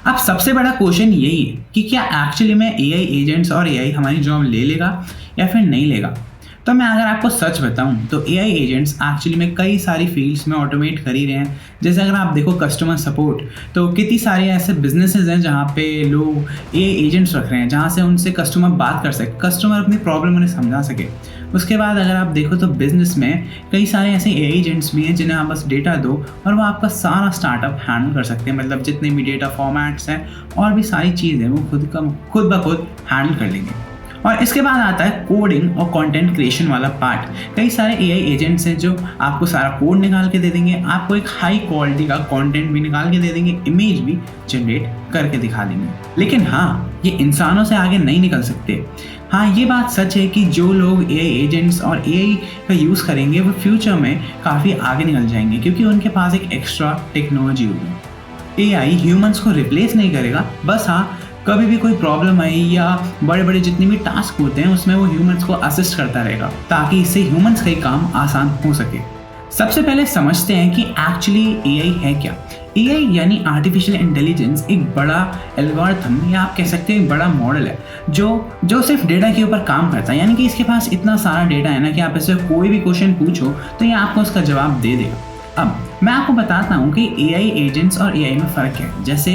अब सबसे बड़ा क्वेश्चन यही है कि क्या एक्चुअली में एआई एजेंट्स और एआई हमारी जॉब ले लेगा या फिर नहीं लेगा। तो मैं अगर आपको सच बताऊं तो एआई एजेंट्स एक्चुअली में कई सारी फील्ड्स में ऑटोमेट कर ही रहे हैं। जैसे अगर आप देखो कस्टमर सपोर्ट, तो कितनी सारे ऐसे बिजनेसेस हैं जहाँ पे लोग एआई एजेंट्स रख रहे हैं जहाँ से उनसे कस्टमर बात कर सके, कस्टमर अपनी प्रॉब्लम उन्हें समझा सके। उसके बाद अगर आप देखो तो बिजनेस में कई सारे ऐसे एआई एजेंट्स भी हैं जिन्हें आप बस डेटा दो और वो आपका सारा स्टार्टअप हैंडल कर सकते हैं। मतलब जितने भी डेटा फॉर्मेट्स हैं और भी सारी चीज़ें वो खुद ब खुद हैंडल कर लेंगे। और इसके बाद आता है कोडिंग और कंटेंट क्रिएशन वाला पार्ट। कई सारे एआई एजेंट्स हैं जो आपको सारा कोड निकाल के दे देंगे, आपको एक हाई क्वालिटी का कंटेंट भी निकाल के दे देंगे, इमेज भी जनरेट करके दिखा देंगे। लेकिन हाँ, ये इंसानों से आगे नहीं निकल सकते। हाँ, ये बात सच है कि जो लोग एआई एजेंट्स और एआई का यूज़ करेंगे वो फ्यूचर में काफ़ी आगे निकल जाएंगे क्योंकि उनके पास एक एक्स्ट्रा टेक्नोलॉजी होगी। एआई ह्यूमंस को रिप्लेस नहीं करेगा, बस हाँ कभी भी कोई प्रॉब्लम आई या बड़े बड़े जितने भी टास्क होते हैं उसमें वो ह्यूमंस को असिस्ट करता रहेगा ताकि इससे ह्यूमंस का ही काम आसान हो सके। सबसे पहले समझते हैं कि एक्चुअली एआई है क्या। एआई यानी आर्टिफिशियल इंटेलिजेंस एक बड़ा एल्गोरिथम या आप कह सकते हैं एक बड़ा मॉडल है जो सिर्फ डेटा के ऊपर काम करता है। यानी कि इसके पास इतना सारा डेटा है ना कि आप इससे कोई भी क्वेश्चन पूछो तो ये आपको उसका जवाब दे देगा। अब मैं आपको बताता हूँ कि एआई एजेंट्स और एआई में फ़र्क है। जैसे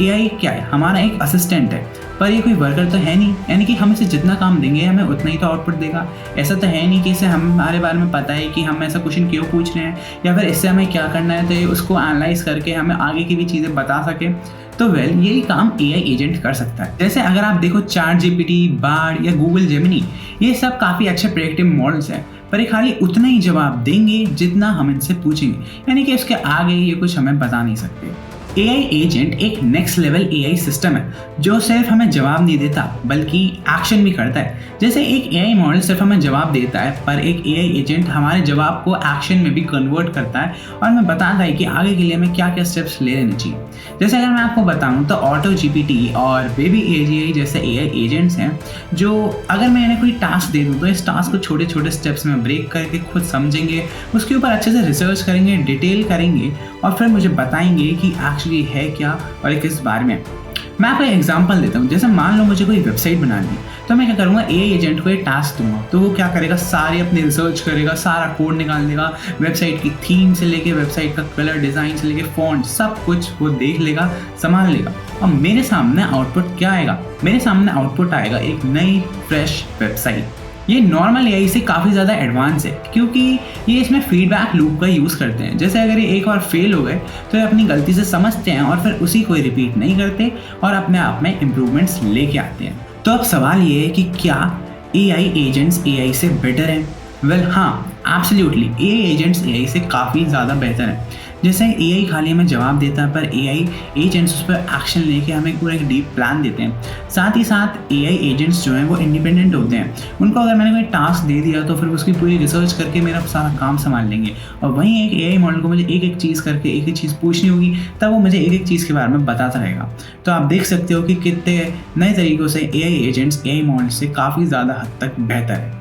एआई क्या है, हमारा एक असिस्टेंट है पर ये कोई वर्कर तो है नहीं। यानी कि हम इसे जितना काम देंगे हमें उतना ही तो आउटपुट देगा। ऐसा तो है नहीं कि इसे हमारे बारे में पता है कि हम ऐसा क्वेश्चन क्यों पूछ रहे हैं या फिर इससे हमें क्या करना है, तो ये उसको एनालाइज करके हमें आगे की भी चीज़ें बता सके। तो यही काम एआई एजेंट कर सकता है। जैसे अगर आप देखो ChatGPT, बार्ड या गूगल जेमिनी, ये सब काफ़ी अच्छे प्रेडिक्टिव मॉडल्स हैं पर ये खाली उतना ही जवाब देंगे जितना हम इनसे पूछेंगे। यानी कि उसके आगे ये कुछ हमें बता नहीं सकते। एआई एजेंट एक नेक्स्ट लेवल एआई सिस्टम है जो सिर्फ हमें जवाब नहीं देता बल्कि एक्शन भी करता है। जैसे एक एआई मॉडल सिर्फ हमें जवाब देता है पर एक एआई एजेंट हमारे जवाब को एक्शन में भी कन्वर्ट करता है और हमें बताता है कि आगे के लिए हमें क्या क्या स्टेप्स ले लेने चाहिए। जैसे अगर मैं आपको बताऊं तो ऑटो जीपीटी और बेबी एजीआई जैसे एआई एजेंट्स हैं जो अगर मैं इन्हें कोई टास्क दे दूं तो इस टास्क को छोटे छोटे स्टेप्स में ब्रेक करके खुद समझेंगे, उसके ऊपर अच्छे से रिसर्च करेंगे, डिटेल करेंगे और फिर मुझे बताएंगे कि एक्चुअली है क्या और किस बारे में। मैं आपको एग्जांपल देता हूँ। जैसे मान लो मुझे कोई वेबसाइट बनानी है तो मैं क्या करूँगा, एआई एजेंट को एक टास्क दूंगा तो वो क्या करेगा, सारी अपनी रिसर्च करेगा, सारा कोड निकाल देगा, वेबसाइट की थीम से लेके वेबसाइट का कलर डिज़ाइन से लेके फॉन्ट सब कुछ वो देख लेगा, संभाल लेगा। और मेरे सामने आउटपुट क्या आएगा, मेरे सामने आउटपुट आएगा एक नई फ्रेश वेबसाइट। ये नॉर्मल एआई से काफ़ी ज़्यादा एडवांस है क्योंकि ये इसमें फीडबैक लूप का यूज़ करते हैं। जैसे अगर ये एक बार फेल हो गए तो ये अपनी गलती से समझते हैं और फिर उसी को रिपीट नहीं करते और अपने आप में इम्प्रूवमेंट्स लेके आते हैं। तो अब सवाल ये है कि क्या एआई एजेंट्स एआई से बेटर हैं? वेल हाँ, एब्सोल्युटली एआई एजेंट्स एआई से काफ़ी ज़्यादा बेहतर है। जैसे एआई खाली हमें जवाब देता है पर एआई एजेंट्स उस पर एक्शन लेके हमें पूरा एक डीप प्लान देते हैं। साथ ही साथ एआई एजेंट्स जो हैं वो इंडिपेंडेंट होते हैं। उनको अगर मैंने कोई टास्क दे दिया तो फिर उसकी पूरी रिसर्च करके मेरा सारा काम संभाल लेंगे। और वहीं एक एआई मॉडल को मुझे एक एक चीज़ करके एक एक चीज़ पूछनी होगी तब वो मुझे एक एक चीज़ के बारे में बताता रहेगा। तो आप देख सकते हो कि कितने नए तरीक़ों से एआई एजेंट्स एआई मॉडल से काफ़ी ज़्यादा हद तक बेहतर है।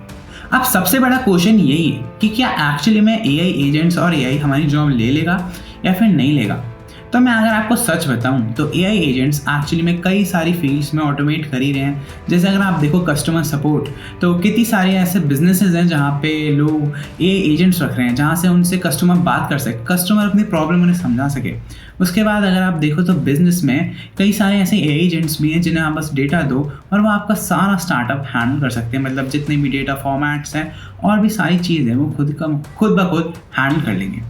अब सबसे बड़ा क्वेश्चन यही है कि क्या एक्चुअली में एआई एजेंट्स और एआई हमारी जॉब ले लेगा या फिर नहीं लेगा। तो मैं अगर आपको सच बताऊं तो एआई एजेंट्स एक्चुअली में कई सारी फील्ड्स में ऑटोमेट कर ही रहे हैं। जैसे अगर आप देखो कस्टमर सपोर्ट, तो कितनी सारे ऐसे बिजनेसेस हैं जहाँ पे लोग एआई एजेंट्स रख रहे हैं जहाँ से उनसे कस्टमर बात कर सके, कस्टमर अपनी प्रॉब्लम उन्हें समझा सके। उसके बाद अगर आप देखो तो बिजनेस में कई सारे ऐसे एआई एजेंट्स भी हैं जिन्हें आप बस डेटा दो और वो आपका सारा स्टार्टअप हैंडल कर सकते हैं। मतलब जितने भी डेटा फॉर्मेट्स हैं और भी सारी चीज़ें वो खुद ब खुद हैंडल कर लेंगे।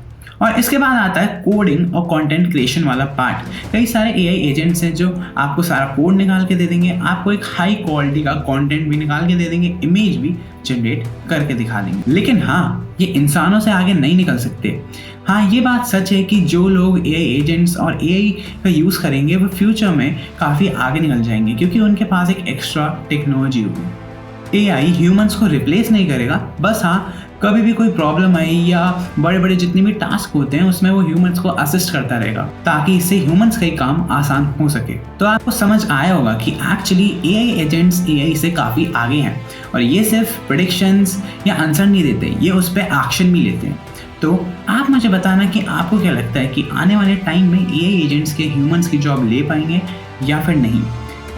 और इसके बाद आता है कोडिंग और कंटेंट क्रिएशन वाला पार्ट। कई सारे एआई एजेंट्स हैं जो आपको सारा कोड निकाल के दे देंगे, आपको एक हाई क्वालिटी का कंटेंट भी निकाल के दे देंगे, इमेज भी जनरेट करके दिखा देंगे। लेकिन हाँ, ये इंसानों से आगे नहीं निकल सकते। हाँ, ये बात सच है कि जो लोग एआई एजेंट्स और एआई का यूज़ करेंगे वो फ्यूचर में काफ़ी आगे निकल जाएंगे क्योंकि उनके पास एक एक्स्ट्रा टेक्नोलॉजी होगी। एआई ह्यूमंस को रिप्लेस नहीं करेगा, बस हाँ कभी भी कोई प्रॉब्लम आई या बड़े बड़े जितने भी टास्क होते हैं उसमें वो ह्यूमंस को असिस्ट करता रहेगा ताकि इससे ह्यूमंस का ही काम आसान हो सके। तो आपको समझ आया होगा कि एक्चुअली एआई एजेंट्स एआई से काफ़ी आगे हैं और ये सिर्फ प्रेडिक्शंस या आंसर नहीं देते, ये उस पर एक्शन भी लेते हैं। तो आप मुझे बताना कि आपको क्या लगता है कि आने वाले टाइम में एआई एजेंट्स के ह्यूमंस की जॉब ले पाएंगे या फिर नहीं,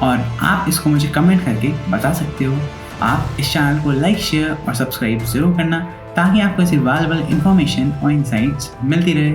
और आप इसको मुझे कमेंट करके बता सकते हो। आप इस चैनल को लाइक, शेयर और सब्सक्राइब ज़रूर करना ताकि आपको ऐसी वैल्युएबल इन्फॉर्मेशन और इंसाइट्स मिलती रहे।